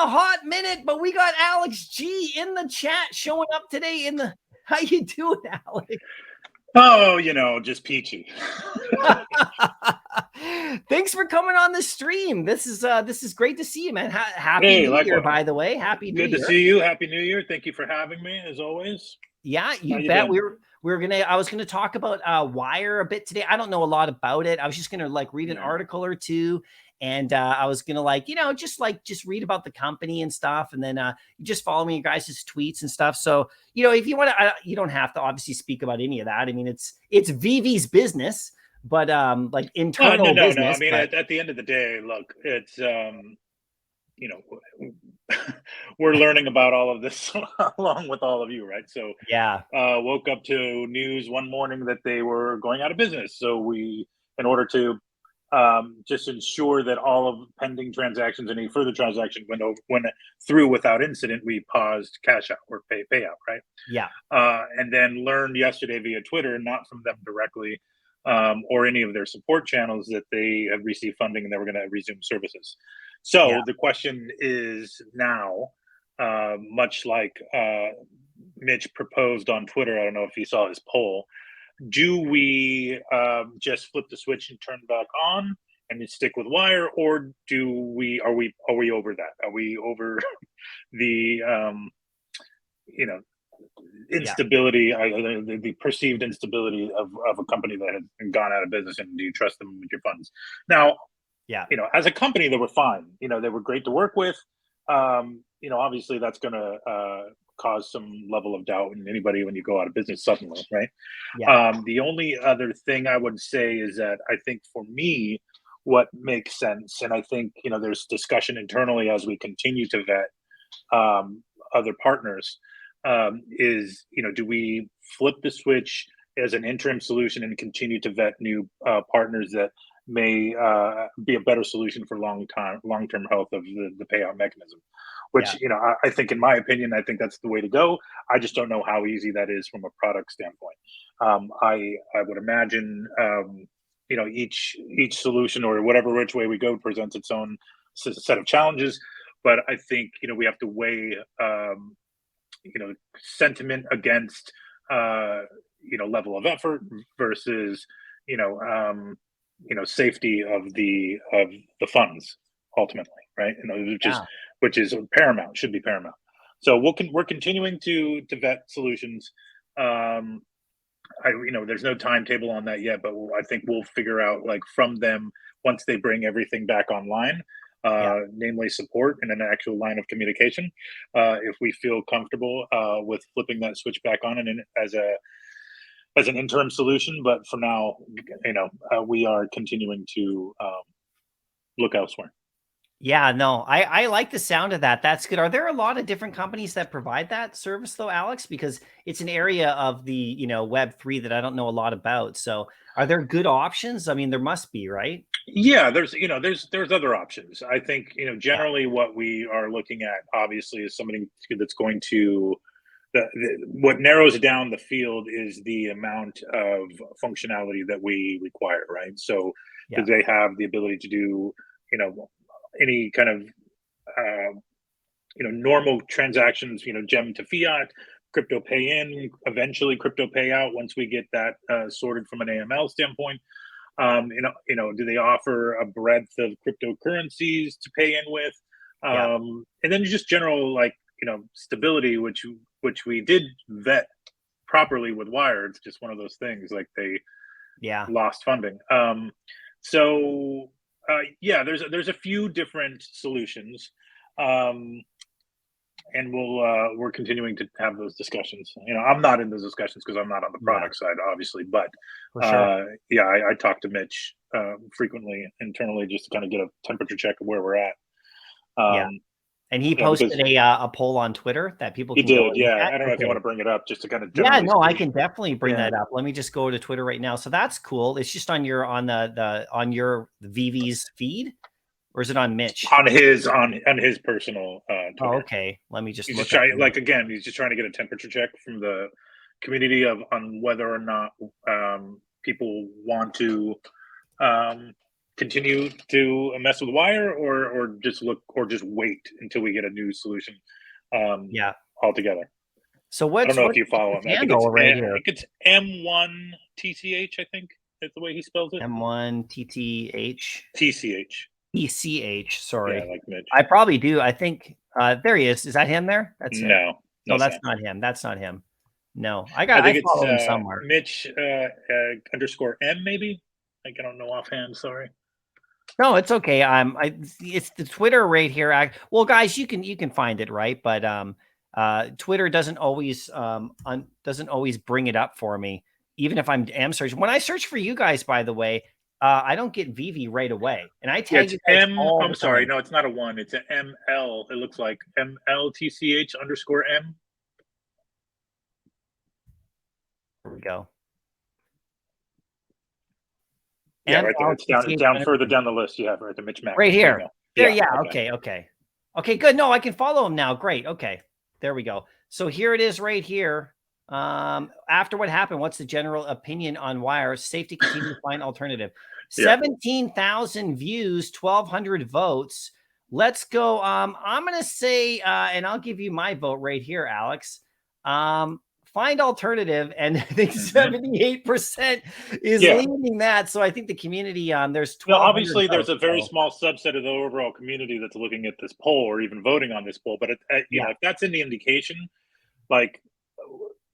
a hot minute, but we got Alex G in the chat showing up today in the. How you doing, Alex? Oh, just peachy. Thanks for coming on the stream. This is great to see you, man. Happy New Year, by the way. Happy New Year. Good to see you. Happy New Year. Thank you for having me, as always. Yeah, you bet. I was gonna talk about Wyre a bit today. I don't know a lot about it. I was just gonna read an article or two, and I was gonna just read about the company and stuff, and then just follow me, your guys' tweets and stuff. So if you want to, you don't have to obviously speak about any of that. I mean, it's Veve's business, but internal business. No. I mean, at the end of the day, look, it's we're learning about all of this along with all of you, right? So yeah, woke up to news one morning that they were going out of business. So we, in order to just ensure that all of pending transactions, any further transaction went through without incident, we paused Cashout or Payout, right? Yeah. And then learned yesterday via Twitter, not from them directly, or any of their support channels, that they have received funding and they were going to resume services. So the question is now, much like Mitch proposed on Twitter, I don't know if you saw his poll, do we just flip the switch and turn back on and stick with Wyre, or are we over that? Are we over the instability, the perceived instability of a company that has gone out of business, and do you trust them with your funds? Now, as a company, they were fine. They were great to work with. Obviously that's going to cause some level of doubt in anybody when you go out of business suddenly, right? The only other thing I would say is that I think for me, what makes sense, and I think there's discussion internally as we continue to vet other partners, is do we flip the switch as an interim solution and continue to vet new partners that may be a better solution for long-term health of the payout mechanism, which I think, in my opinion, I think that's the way to go. I just don't know how easy that is from a product standpoint. I would imagine each solution, or whatever which way we go, presents its own set of challenges, but I think we have to weigh sentiment against level of effort versus safety of the funds ultimately, right? Which is paramount, should be paramount. So we're continuing to vet solutions. There's no timetable on that yet, but I think we'll figure out, from them, once they bring everything back online, namely support and an actual line of communication, if we feel comfortable with flipping that switch back on and as an interim solution. But for now, we are continuing to look elsewhere. Yeah, no, I like the sound of that. That's good. Are there a lot of different companies that provide that service though, Alex? Because it's an area of the, Web3 that I don't know a lot about. So are there good options? I mean, there must be, right? Yeah, there's other options. I think, generally what we are looking at, obviously, is somebody that's going to, what narrows down the field is the amount of functionality that we require, right? So do they have the ability to do, any kind of, normal transactions, gem to fiat, crypto pay in, eventually crypto payout, once we get that sorted from an AML standpoint. Do they offer a breadth of cryptocurrencies to pay in with? And then just general, stability, which we did vet properly with Wyre. It's just one of those things, they lost funding. There's a few different solutions, and we're continuing to have those discussions. I'm not in those discussions because I'm not on the product side, obviously, but I talk to Mitch frequently internally, just to kind of get a temperature check of where we're at. And he posted a poll on Twitter that people can go. I don't know if you want to bring it up just to kind of. I can definitely bring that up. Let me just go to Twitter right now. So that's cool. It's just on your your Veve's feed, or is it on Mitch? On his personal Twitter. Oh, okay. Let me just he's look. He's just trying to get a temperature check from the community on whether or not people want to continue to mess with Wyre, or just wait until we get a new solution altogether. So I don't know if you follow him. I think it's M1TCH, I think is the way he spells it. M1TTH. TCH. TCH, sorry. Yeah, like Mitch. I probably do. I think there he is. Is that him there? That's him. No, that's not him. That's not him. No, I think follow him it's somewhere. Mitch _M maybe. Like, I don't know offhand. Sorry. No, it's okay. It's the Twitter right here. Well, guys, you can find it, right? But Twitter doesn't always bring it up for me, even if am searching. When I search for you guys, by the way, I don't get Veve right away, and I tag you guys all the sorry, time. no, it's not a 1. It's an ML. It looks like MLTCH _M. There we go. Yeah, right there. It's down further down the list. You have right, the Mitch Mack. Right here. There, yeah. Okay, good. No, I can follow him now. Great. Okay, there we go. So here it is right here. After what happened, what's the general opinion on Wyre? Safety continue to find alternative. 17,000 views, 1,200 votes. Let's go. I'm going to say, and I'll give you my vote right here, Alex. Find alternative, and I think 78% is leading that. So I think the community, there's 12. Obviously, there's a very small subset of the overall community that's looking at this poll or even voting on this poll. But you know, if that's any indication, like,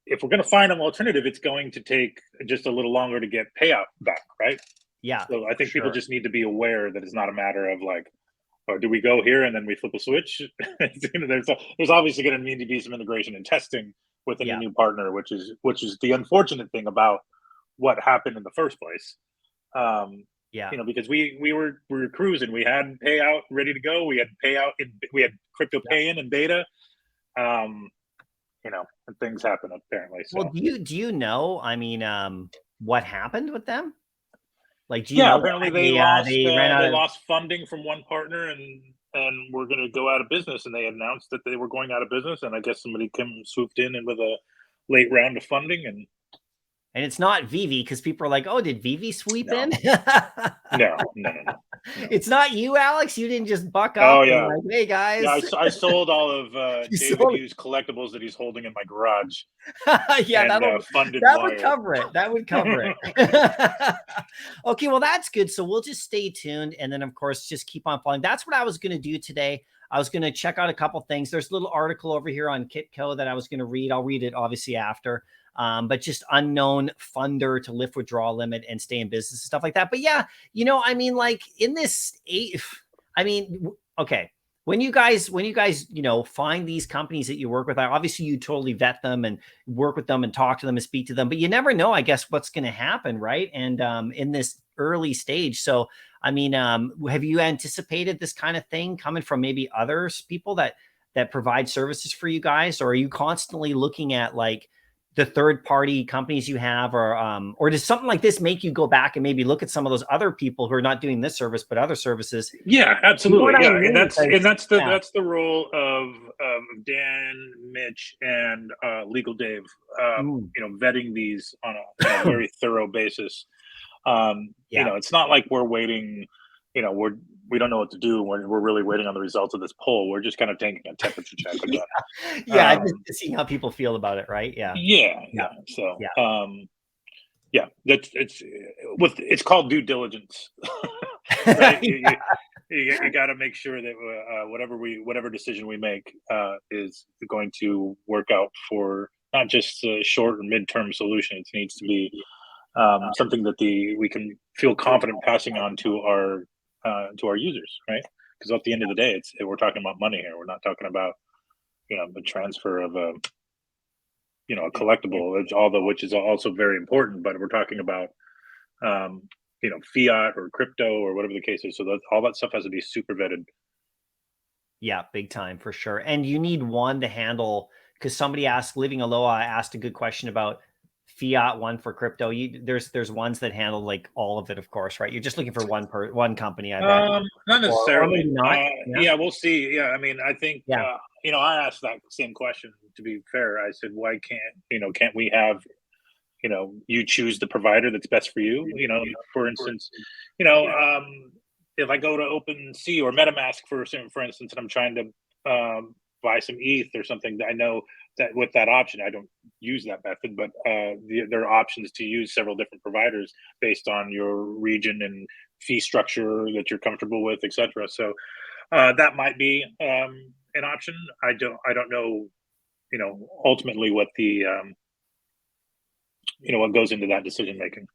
if we're going to find an alternative, it's going to take just a little longer to get payout back, right? Yeah. So I think people just need to be aware that it's not a matter of like, or do we go here and then we flip a switch? There's obviously going to need to be some integration and testing with a new partner, which is the unfortunate thing about what happened in the first place. You know, because we were cruising, we had payout ready to go, we had crypto pay in and beta. You know, and things happen apparently. So. Well, do you know? I mean, what happened with them? Like, do you know? Apparently they lost funding from one partner and we're going to go out of business. And they announced that they were going out of business. And I guess somebody swooped in and with a late round of funding. And it's not Veve, because people are like, "Oh, did Veve sweep in?" No. It's not you, Alex. You didn't just buck up. Oh yeah. And like, hey guys. Yeah, I sold all of David Hughes collectibles that he's holding in my garage. Yeah, and, that would cover it. That would cover it. Okay, well, that's good. So we'll just stay tuned, and then of course just keep on following. That's what I was going to do today. I was going to check out a couple things. There's a little article over here on Kitco that I was going to read. I'll read it obviously after. But just unknown funder to lift withdrawal limit and stay in business and stuff like that. But yeah, you know, I mean, like in this, okay. When you guys, you know, find these companies that you work with, obviously you totally vet them and work with them and talk to them and speak to them, but you never know, I guess, what's going to happen. Right. And, in this early stage. So, I mean, have you anticipated this kind of thing coming from maybe others people that provide services for you guys? Or are you constantly looking at like the third party companies you have, or does something like this make you go back and maybe look at some of those other people who are not doing this service, but other services? Yeah, absolutely. You know I mean? And that's the role of Dan, Mitch, and Legal Dave, you know, vetting these on a very thorough basis. You know, it's not like we're waiting, you know, we don't know what to do. We're really waiting on the results of this poll. We're just kind of taking a temperature check again. Just seeing how people feel about it, right? So, it's called due diligence. Right? You got to make sure that whatever decision we make is going to work out for not just a short or midterm solution. It needs to be something that we can feel confident passing on to our users, right? Because at the end of the day, we're talking about money here. We're not talking about, you know, the transfer of a collectible, which is also very important. But we're talking about, you know, fiat or crypto or whatever the case is. So all that stuff has to be super vetted. Yeah, big time for sure. And you need one to handle, because somebody asked, Living Aloha asked a good question about fiat, one for crypto. There's ones that handle like all of it, of course, right? You're just looking for one company, I bet. Not necessarily. Or not. Yeah, we'll see. Yeah, I mean, I think you know, I asked that same question. To be fair, I said, why can't we have you choose the provider that's best for you. For instance, if I go to OpenSea or MetaMask for instance, and I'm trying to buy some ETH or something, I know that with that option, I don't use that method, but there are options to use several different providers based on your region and fee structure that you're comfortable with, etc. So that might be an option. I don't know, ultimately what the what goes into that decision making.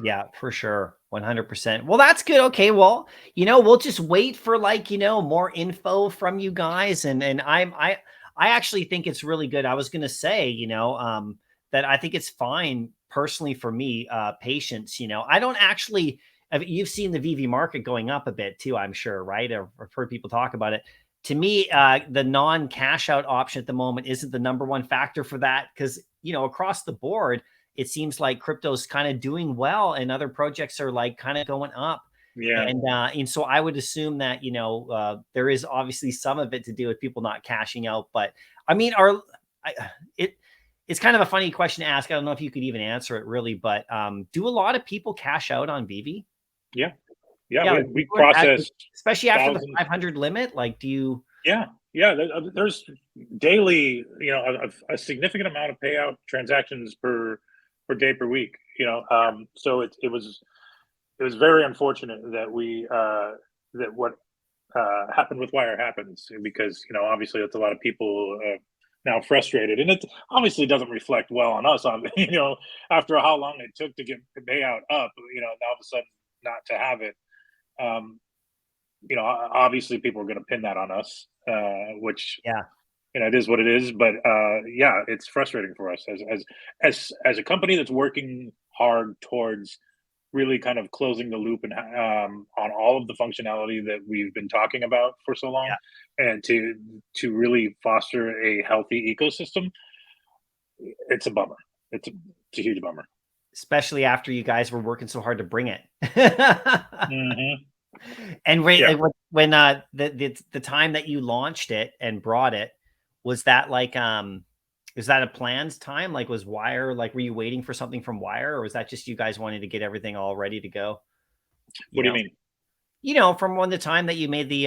Yeah, for sure. 100%. Well, that's good. Okay. Well, we'll just wait for more info from you guys. And I actually think it's really good. I was going to say, that I think it's fine personally for me, patience, I don't actually, you've seen the VV market going up a bit too, I'm sure, right? I've heard people talk about it. To me, the non-cash out option at the moment isn't the number one factor for that. Cause across the board, it seems like crypto's kind of doing well and other projects are kind of going up. Yeah. And so I would assume that, there is obviously some of it to do with people not cashing out, but I mean, it's kind of a funny question to ask. I don't know if you could even answer it really, but do a lot of people cash out on Veve? Yeah. We process, especially after the 500 limit. Do you? Yeah. There's daily, a significant amount of payout transactions per day per week. So it was very unfortunate that that what happened with Wyre happens, because obviously it's a lot of people now frustrated, and it obviously doesn't reflect well on us. After how long it took to get the payout up, now all of a sudden not to have it. Obviously people are going to pin that on us, which it is what it is. But it's frustrating for us as a company that's working hard towards really kind of closing the loop and on all of the functionality that we've been talking about for so long, and to really foster a healthy ecosystem. It's a bummer. It's a huge bummer, especially after you guys were working so hard to bring it. Mm-hmm. And when the time that you launched it and brought it, was that is that a planned time? Was Wyre, were you waiting for something from Wyre, or was that just you guys wanting to get everything all ready to go? What do you mean? From when the time that you made the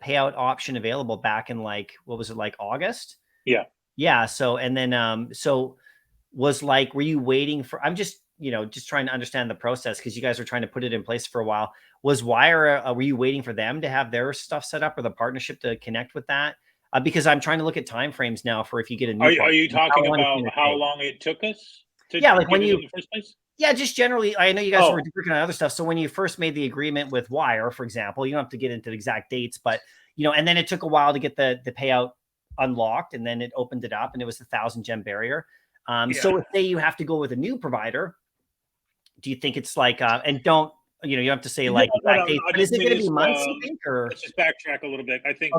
payout option available back in what was it, August? Yeah. Yeah. So, and then, so was were you waiting for, I'm just trying to understand the process, because you guys were trying to put it in place for a while. Was Wyre, were you waiting for them to have their stuff set up, or the partnership to connect with that? Because I'm trying to look at timeframes now for if you get a new. Are you talking about how long it took us to when you in the first place? Yeah, just generally, I know you guys were working on other stuff. So when you first made the agreement with Wyre, for example, you don't have to get into the exact dates, but and then it took a while to get the payout unlocked, and then it opened it up, and it was the 1,000 gem barrier. So if say you have to go with a new provider, do you think it's and don't you don't have to say exact dates, but is it going to be months, you think? Or let's just backtrack a little bit. I think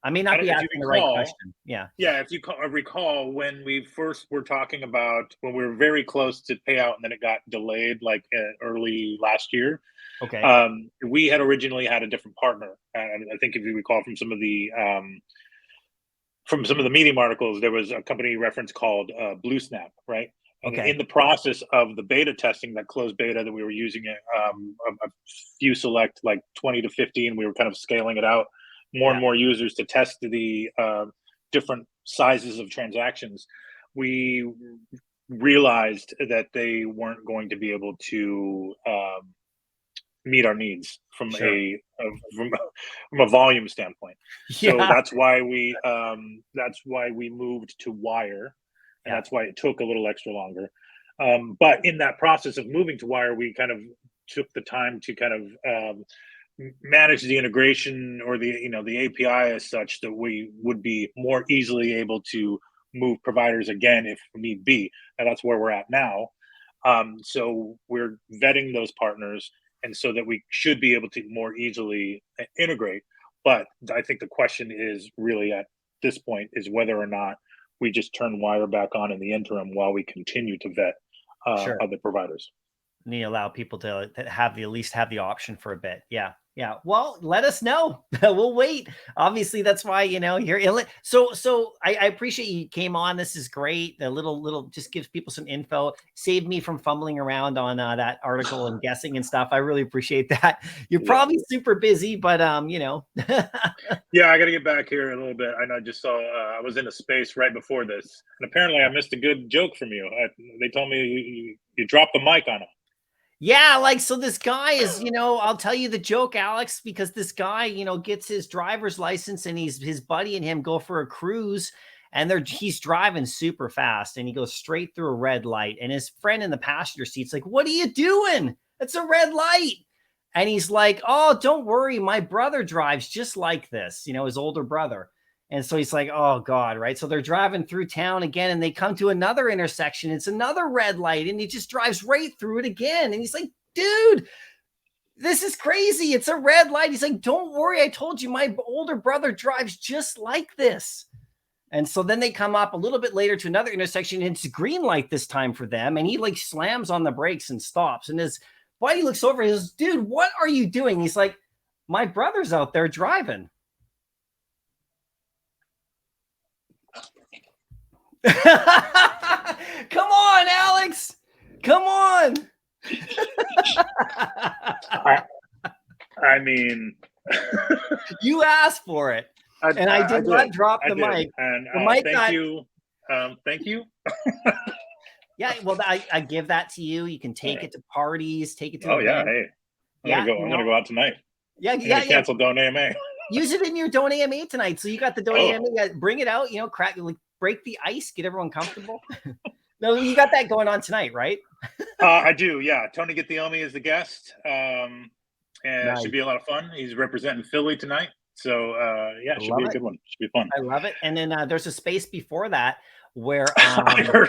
I may not be asking the right question. Yeah. If you recall, when we first were talking about when we were very close to payout and then it got delayed early last year. Okay. We had originally had a different partner. And I think if you recall from some of the Medium articles, there was a company reference called Blue Snap, right? And in the process of the beta testing, that closed beta that we were using it, a few select 20 to 15, we were kind of scaling it out, more and more users to test the different sizes of transactions. We realized that they weren't going to be able to meet our needs from a volume standpoint. So that's why we moved to Wyre. And that's why it took a little extra longer. But in that process of moving to Wyre, we kind of took the time to kind of manage the integration, or the API as such, that we would be more easily able to move providers again if need be. And that's where we're at now. So we're vetting those partners, and so that we should be able to more easily integrate. But I think the question is really at this point is whether or not we just turn Wyre back on in the interim while we continue to vet other providers. Need to allow people to at least have the option for a bit. Yeah. Yeah. Well, let us know. We'll wait. Obviously, that's why, you're so I appreciate you came on. This is great. The little just gives people some info. Saved me from fumbling around on that article and guessing and stuff. I really appreciate that. You're probably super busy, but Yeah, I got to get back here a little bit. I know I just saw I was in a space right before this, and apparently I missed a good joke from you. They told me you dropped the mic on him. Yeah, so this guy is, I'll tell you the joke, Alex, because this guy, gets his driver's license and his buddy and him go for a cruise and he's driving super fast and he goes straight through a red light and his friend in the passenger seat's like, "What are you doing? It's a red light." And he's like, "Oh, don't worry. My brother drives just like this, his older brother." And so he's like, "Oh God," right? So they're driving through town again and they come to another intersection. It's another red light and he just drives right through it again. And he's like, "Dude, this is crazy. It's a red light." He's like, "Don't worry. I told you my older brother drives just like this." And so then they come up a little bit later to another intersection and it's a green light this time for them. And he slams on the brakes and stops. And his buddy looks over and he says, "Dude, what are you doing?" He's like, "My brother's out there driving." Come on, Alex. Come on. I mean, you asked for it, and I did not drop the mic. And the mic thank you. Thank you. Yeah, well, I give that to you. You can take it to parties, take it to. Oh yeah, hey, I'm gonna go out tonight. Yeah, Cancel Don't AMA. Use it in your Don't AMA tonight. So you got the Don't AMA. Bring it out. Crack, break the ice, get everyone comfortable. No, you got that going on tonight, right? I do. Yeah, Tony Get the Omi is the guest, and nice. It should be a lot of fun. He's representing Philly tonight, so yeah, it should be a good one. Should be fun. I love it. And then there's a space before that where where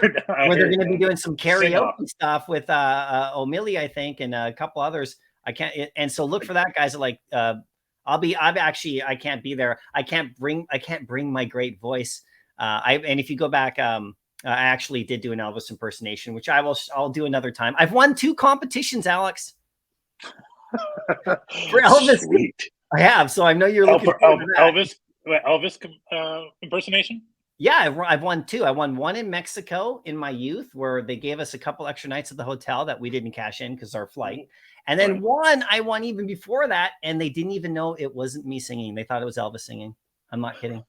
they're going to be doing some karaoke stuff with O'Malley, I think, and a couple others. I so look for that, guys. I can't be there. I can't bring my great voice. And if you go back, I actually did do an Elvis impersonation, which I'll do another time. I've won 2 competitions, Alex. For Elvis. Sweet. I have. So I know you're looking for Elvis impersonation. Yeah, I've won 2. I won one in Mexico in my youth where they gave us a couple extra nights at the hotel that we didn't cash in because our flight. And then one I won even before that, and they didn't even know it wasn't me singing. They thought it was Elvis singing. I'm not kidding.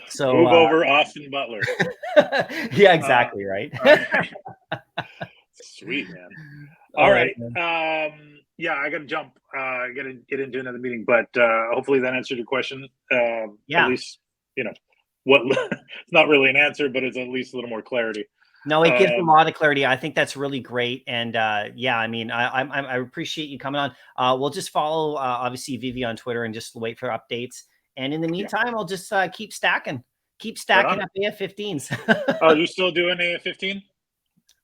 So move over, Austin Butler. Yeah, exactly right. Sweet, man. All right. Yeah, I gotta jump. Get into another meeting, but hopefully that answered your question. Yeah. At least what it's not really an answer, but it's at least a little more clarity. No, it gives a lot of clarity. I think that's really great. And yeah, I mean, I appreciate you coming on. We'll just follow obviously Veve on Twitter and just wait for updates. And in the meantime, I'll just keep stacking up AF-15s. Oh, you still doing AF-15?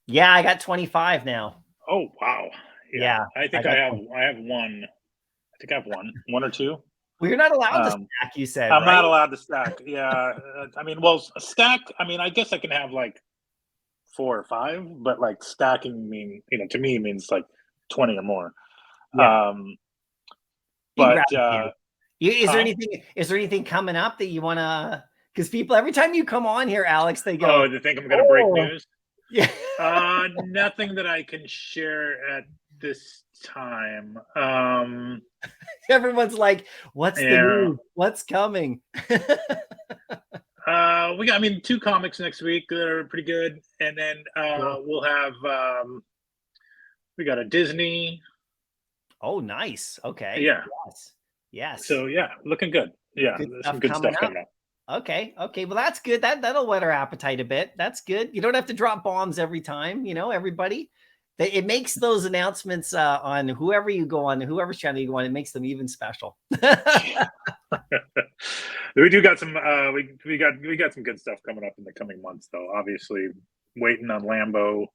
Yeah, I got 25 now. Oh wow! Yeah, I think I have one. I think I have one or two. Well, you're not allowed to stack. You said I'm not allowed to stack. Yeah, I mean, well, stack. I mean, I guess I can have like 4 or 5, but like stacking to me means like 20 or more. Yeah. But is there anything coming up that you want to? Because people, every time you come on here, Alex, they go, "Oh, they think I'm going to break news." Yeah. Nothing that I can share at this time. Everyone's like, "What's the news? What's coming?" We got, 2 comics next week that are pretty good, and then we'll have we got a Disney. Oh, nice. Okay. Yeah. Yes. So yeah, looking good. Yeah, there's some good stuff coming up. Okay. Well, that's good. That'll whet our appetite a bit. That's good. You don't have to drop bombs every time. Everybody. It makes those announcements on whoever you go on, whoever's channel you go on, it makes them even special. We do got some. We got some good stuff coming up in the coming months, though. Obviously, waiting on Lambo.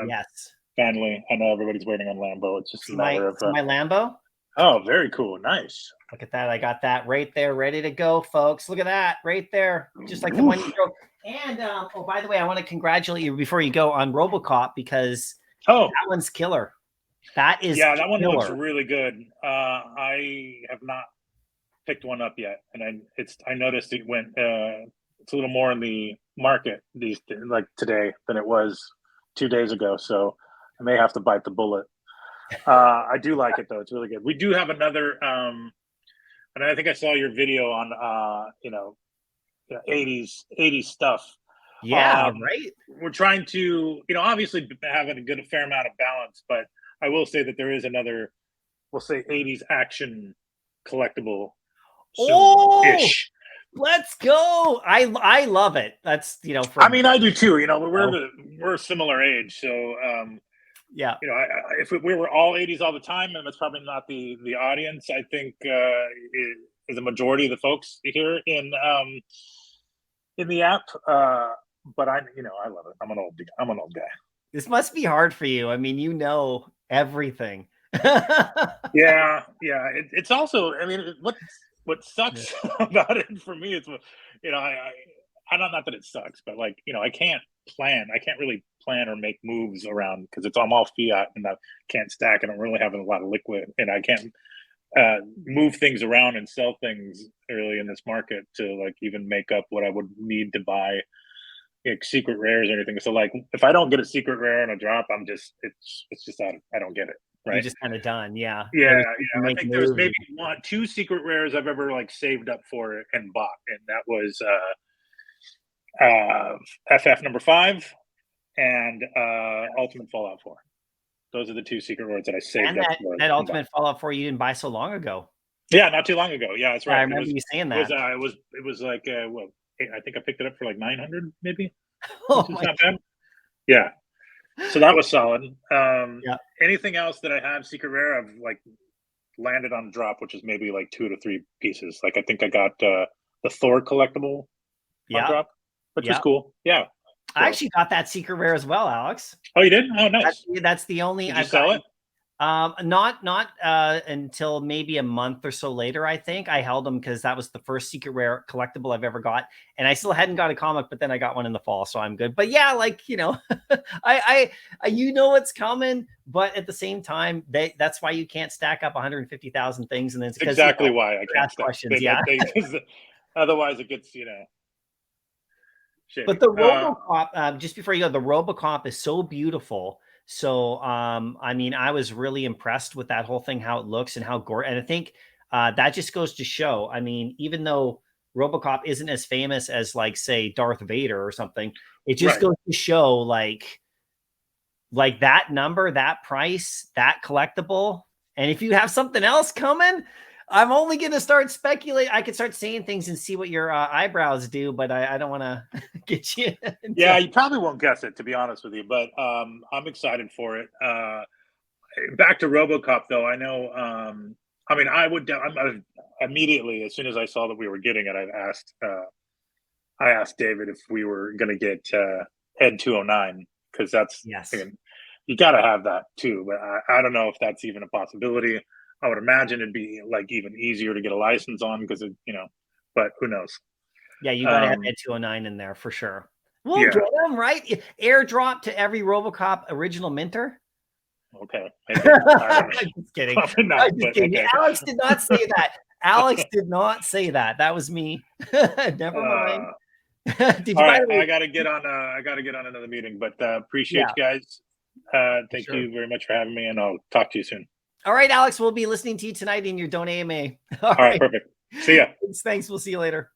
Yes. Finally, I know everybody's waiting on Lambo. It's just a matter of my Lambo. Oh, very cool. Nice. Look at that. I got that right there, ready to go, folks. Look at that right there. Just like the one you drove. And by the way, I want to congratulate you before you go on RoboCop because that one's killer. That is Yeah, that one looks killer. really good. I have not picked one up yet, and I noticed it went it's a little more in the market like today than it was 2 days ago. So I may have to bite the bullet. I do like it though; it's really good. We do have another, and I think I saw your video on 80s stuff. Yeah, right. We're trying to, obviously having a fair amount of balance, but I will say that there is another, we'll say 80s action collectible soon-ish. Let's go. I love it. That's, I mean, I do too. We're a similar age, so yeah. If we were all 80s all the time, and that's probably not the audience, I think is a majority of the folks here in the app. But I love it. I'm an old guy. This must be hard for you. I mean, everything. Yeah. It's also, I mean, what sucks about it for me is, I don't, not that it sucks, but like, I can't really plan or make moves around because I'm all fiat and I can't stack. I don't really have a lot of liquid, and I can't move things around and sell things really in this market to like even make up what I would need to buy secret rares or anything. So like, if I don't get a secret rare on a drop, it's just out. I don't get it. Right. You're just kind of done. Yeah. Yeah. I think there's maybe 2 secret rares I've ever like saved up for and bought, and that was FF number 5 and Ultimate Fallout 4. Those are the 2 secret rares that I saved and up that, for. That Ultimate Fallout 4 you didn't buy so long ago. Yeah, not too long ago. Yeah, that's right. I remember you saying that. It was like I think I picked it up for like 900 maybe. Oh, which is not bad. Yeah. So that was solid. Anything else that I have secret rare, I've like landed on drop, which is maybe like 2 to 3 pieces. Like I think I got the Thor collectible on drop, which was cool. Yeah. I actually got that secret rare as well, Alex. Oh, you did? Oh, nice. That's the only. Did you sell it? Not until maybe a month or so later. I think I held them because that was the first secret rare collectible I've ever got, and I still hadn't got a comic, but then I got one in the fall, so I'm good. But yeah, like I what's coming, but at the same time, that's why you can't stack up 150,000 things, and then it's exactly why I can't stack questions. Yeah, otherwise it gets shady. But the RoboCop, just before you go, the RoboCop is so beautiful. So, I mean, I was really impressed with that whole thing, how it looks and how gorgeous. And I think that just goes to show, I mean, even though RoboCop isn't as famous as like, say, Darth Vader or something, it just goes to show like that number, that price, that collectible. And if you have something else coming, I'm only going to start speculating. I could start saying things and see what your eyebrows do, but I don't want to get you. Yeah, you probably won't guess it, to be honest with you, but I'm excited for it. Back to RoboCop, though, I know. I mean, I immediately, as soon as I saw that we were getting it, I asked David if we were going to get Ed 209, because that's you got to have that too. But I don't know if that's even a possibility. I would imagine it'd be like even easier to get a license on because but who knows? Yeah, you got to have Ed 209 in there for sure. We'll get them, right? Airdrop to every RoboCop original minter. Okay. I'm just kidding. Not, I'm just kidding. Okay. Alex did not say that. Alex did not say that. That was me. Never mind. Did you I gotta get on another meeting, but appreciate you guys. Thank you very much for having me, and I'll talk to you soon. All right, Alex, we'll be listening to you tonight in your Don't AMA. All right, perfect. See ya. Thanks. We'll see you later.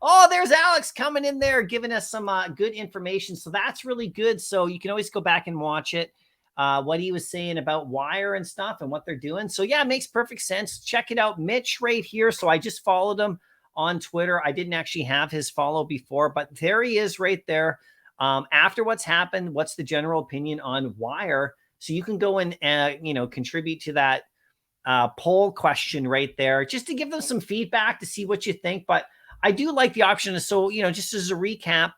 Oh, there's Alex coming in there, giving us some good information. So that's really good. So you can always go back and watch it. What he was saying about Wyre and stuff and what they're doing. So yeah, it makes perfect sense. Check it out. Mitch right here. So I just followed him on Twitter. I didn't actually have his follow before, but there he is right there. After what's happened, what's the general opinion on Wyre? So you can go and, contribute to that poll question right there, just to give them some feedback to see what you think. But I do like the option. So, just as a recap,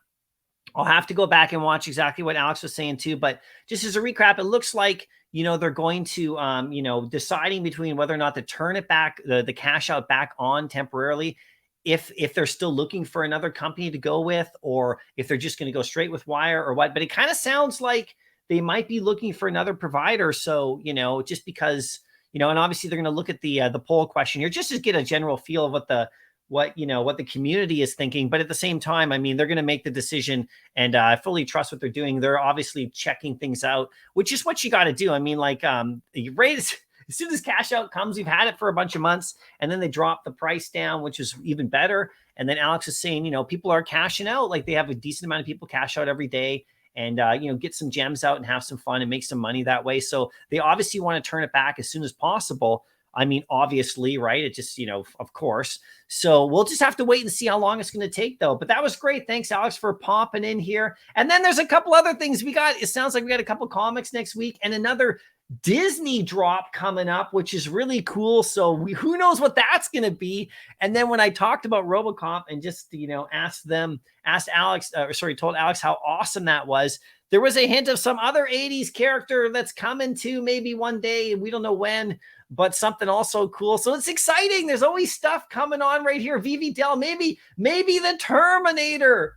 I'll have to go back and watch exactly what Alex was saying too. But just as a recap, it looks like, they're going to, deciding between whether or not to turn it back, the cash out back on temporarily, if they're still looking for another company to go with, or if they're just going to go straight with Wyre or what. But it kind of sounds like they might be looking for another provider. So, you know, just because, you know, and obviously they're going to look at the poll question here just to get a general feel of what the community is thinking. But at the same time, I mean, they're going to make the decision, and I fully trust what they're doing. They're obviously checking things out, which is what you got to do. I mean, like, as soon as Cashout comes, we've had it for a bunch of months, and then they drop the price down, which is even better. And then Alex is saying, you know, people are cashing out. Like, they have a decent amount of people cash out every day, and, you know, get some gems out and have some fun and make some money that way. So they obviously want to turn it back as soon as possible. I mean, obviously, right? It just, you know, of course. So we'll just have to wait and see how long it's going to take, though. But that was great. Thanks, Alex, for popping in here. And then there's a couple other things we got. It sounds like we got a couple comics next week and another Disney drop coming up, which is really cool. So who knows what that's going to be. And then when I talked about RoboCop and just, you know, told Alex how awesome that was, there was a hint of some other 80s character that's coming to maybe one day. We don't know when, but something also cool. So it's exciting. There's always stuff coming on right here. Veve Del, maybe the Terminator.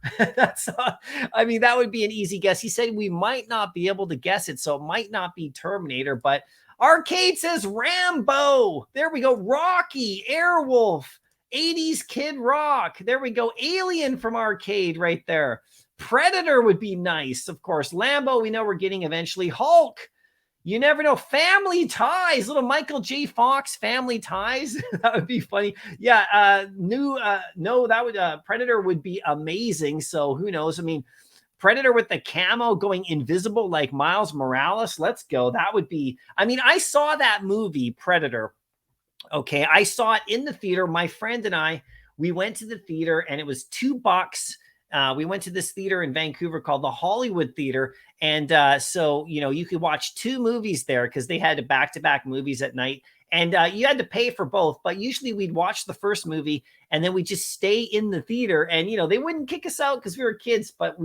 I mean, that would be an easy guess. He said we might not be able to guess it, so it might not be Terminator, but Arcade says Rambo. There we go. Rocky, Airwolf, 80s Kid Rock. There we go. Alien from Arcade right there. Predator would be nice, of course. Lambo, we know we're getting eventually. Hulk. You never know. Family Ties, little Michael J. Fox, Family Ties. That would be funny. Yeah, Predator would be amazing. So who knows? I mean, Predator with the camo going invisible like Miles Morales. Let's go. That would be, I mean, I saw that movie, Predator. Okay, I saw it in the theater. My friend and I, we went to the theater and it was $2. We went to this theater in Vancouver called the Hollywood Theater. And so, you know, you could watch 2 movies there because they had back-to-back movies at night. And you had to pay for both. But usually we'd watch the first movie and then we just stay in the theater. And, you know, they wouldn't kick us out because we were kids. But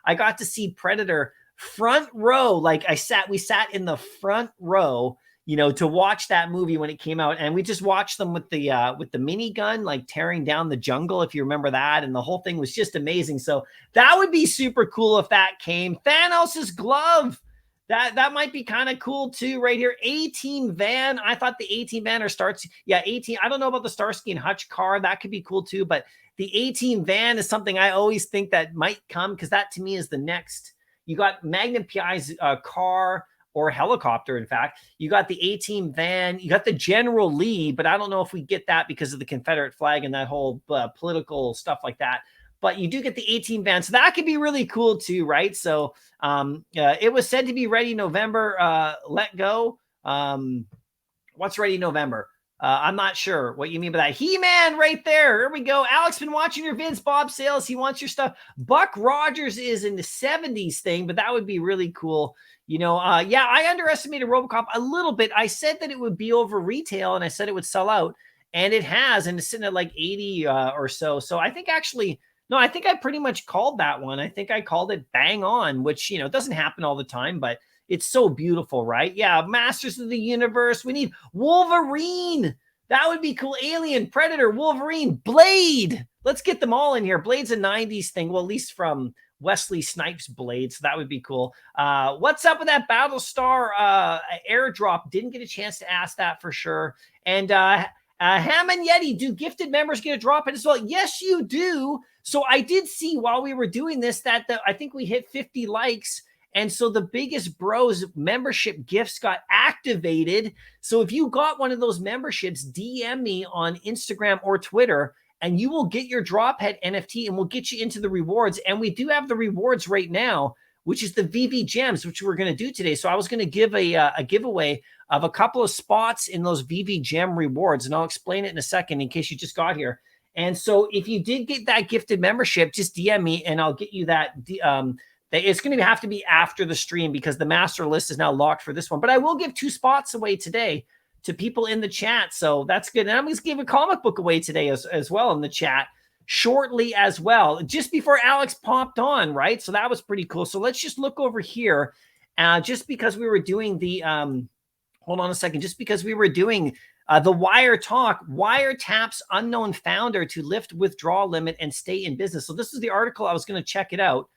I got to see Predator front row. Like we sat in the front row, you know, to watch that movie when it came out. And we just watched them with the minigun, like tearing down the jungle, if you remember that. And the whole thing was just amazing. So that would be super cool if that came. Thanos's glove. That might be kind of cool too, right here. A-Team van. I thought the A-Team van or Starsky. Yeah, A-Team. I don't know about the Starsky and Hutch car. That could be cool too. But the A-Team van is something I always think that might come because that to me is the next. You got Magnum PI's car or helicopter. In fact, you got the A-Team van, you got the General Lee, but I don't know if we get that because of the Confederate flag and that whole political stuff like that. But you do get the A-Team van. So that could be really cool too, right? So it was said to be ready November. Let go. What's ready November? I'm not sure what you mean by that. He-Man right there. Here we go. Alex been watching your vids. Bob Sales, he wants your stuff. Buck Rogers is in the 70s thing, but that would be really cool. You know, yeah, I underestimated RoboCop a little bit. I said that it would be over retail, and I said it would sell out, and it has, and it's sitting at like 80 or so. So I think actually, no, I think I pretty much called that one. I think I called it bang on, which, you know, doesn't happen all the time, but it's so beautiful, right? Yeah, Masters of the Universe. We need Wolverine. That would be cool. Alien, Predator, Wolverine, Blade. Let's get them all in here. Blade's a 90s thing. Well, at least from Wesley Snipes' Blade, so that would be cool. What's up with that Battlestar airdrop? Didn't get a chance to ask that for sure. And Ham and Yeti, do gifted members get a drop in as well? Yes, you do. So I did see while we were doing this that I think we hit 50 likes. And so the Biggest Bros membership gifts got activated. So if you got one of those memberships, DM me on Instagram or Twitter, and you will get your drop head NFT and we'll get you into the rewards. And we do have the rewards right now, which is the Veve gems, which we're going to do today. So I was going to give a giveaway of a couple of spots in those Veve gem rewards. And I'll explain it in a second in case you just got here. And so if you did get that gifted membership, just DM me and I'll get you that. It's going to have to be after the stream because the master list is now locked for this one. But I will give 2 spots away today to people in the chat. So that's good. And I'm going to give a comic book away today as well in the chat shortly as well, just before Alex popped on, right? So that was pretty cool. So let's just look over here. Just because we were doing the, hold on a second, just because we were doing the Wyre talk, Wyre taps unknown founder to lift withdrawal limit and stay in business. So this is the article. I was going to check it out.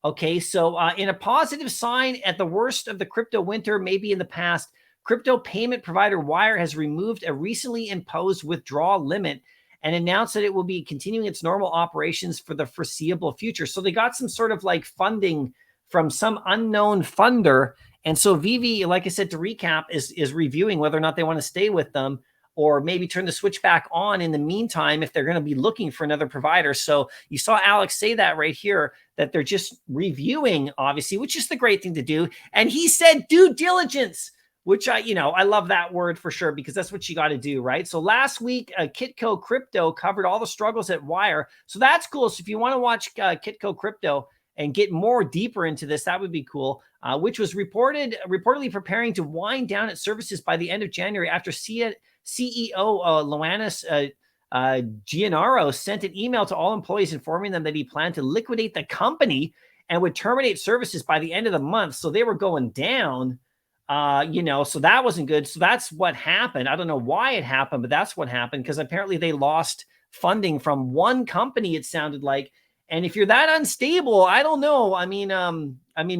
Okay, so in a positive sign, at the worst of the crypto winter, maybe in the past, crypto payment provider Wyre has removed a recently imposed withdrawal limit and announced that it will be continuing its normal operations for the foreseeable future. So they got some sort of like funding from some unknown funder. And so Veve, like I said, to recap, is reviewing whether or not they want to stay with them or maybe turn the switch back on in the meantime if they're going to be looking for another provider. So you saw Alex say that right here, that they're just reviewing, obviously, which is the great thing to do. And he said due diligence, which I love that word for sure, because that's what you got to do, right? So last week, Kitco Crypto covered all the struggles at Wyre. So that's cool. So if you want to watch Kitco Crypto and get more deeper into this, that would be cool. Which was reportedly preparing to wind down its services by the end of January after CEO Loannis Giannaro sent an email to all employees informing them that he planned to liquidate the company and would terminate services by the end of the month. So they were going down, so that wasn't good. So that's what happened. I don't know why it happened, but that's what happened, because apparently they lost funding from one company, it sounded like. And if you're that unstable, I don't know. I mean,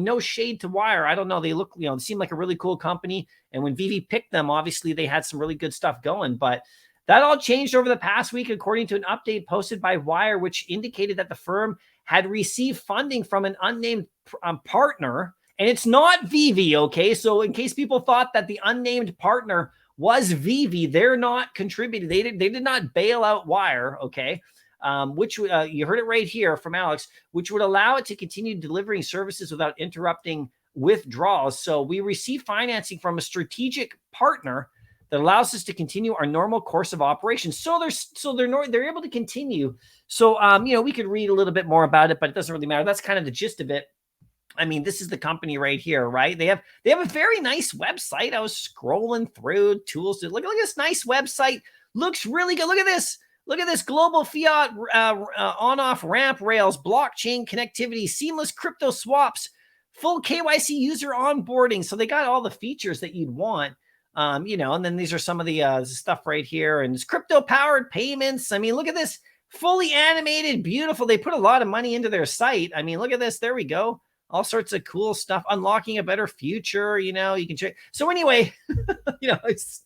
no shade to Wyre. I don't know. They look, they seem like a really cool company. And when Veve picked them, obviously they had some really good stuff going. But that all changed over the past week, according to an update posted by Wyre, which indicated that the firm had received funding from an unnamed partner. And it's not Veve, okay? So in case people thought that the unnamed partner was Veve, they're not contributing. They did not bail out Wyre, okay? Which you heard it right here from Alex, which would allow it to continue delivering services without interrupting withdrawals. So we received financing from a strategic partner that allows us to continue our normal course of operations. So they're able to continue. So we could read a little bit more about it, but it doesn't really matter. That's kind of the gist of it. I mean, this is the company right here, right? They have a very nice website. I was scrolling through tools to look at this nice website. Looks really good. Look at this. Look at this global fiat on-off ramp rails, blockchain connectivity, seamless crypto swaps, full KYC user onboarding. So they got all the features that you'd want, and then these are some of the stuff right here. And it's crypto-powered payments. I mean, look at this. Fully animated, beautiful. They put a lot of money into their site. I mean, look at this. There we go. All sorts of cool stuff. Unlocking a better future, you can check. So anyway, it's